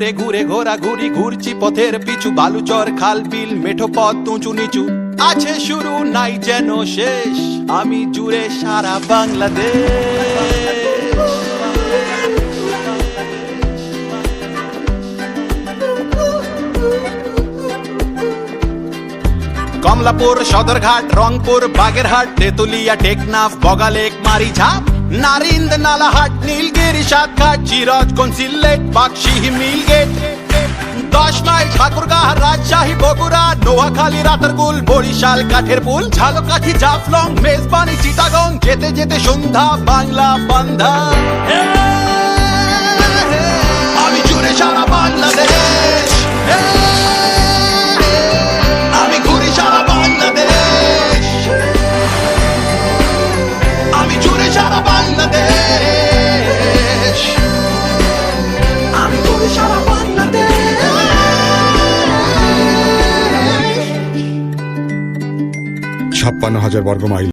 ঘুরে ঘুরে ঘোরাঘুরি ঘুরছি পথের পিছু, বালুচর খাল বিল মেঠো পথ উঁচু নিচু, আছে শুরু নাই যেন শেষ, আমি জুড়ে সারা বাংলাদেশ। কমলাপুর, সদরঘাট, রংপুর, বাগেরহাট, তেতুলিয়া, টেকনাফ, বগালেক, মারিঝাপ, নারিন্দ, নালাহাট, নীলগিরি, সাতঘাট, চিরজগঞ্জ, সিলেট, বাক্সিহি, মিলগেট, 10 মাইল, ঠাকুরগাঁ, রাজশাহী, বগুড়া, নোয়াখালী, রাতারগুল, বরিশাল, কাঠের পুল, ঝালকাঠি, জাফলং, মেজবানি, চিটাগং, যেতে যেতে সন্ধ্যা বাংলা বান্ধা, আমি জুড়ে সারা বাংলাদেশ, আমি ঘুরি সারা বাংলাদেশ, আমি জুড়ে সারা বাংলাদেশ, আমি ঘুরি সারা বাংলাদেশ। 56,000 বর্গ মাইল।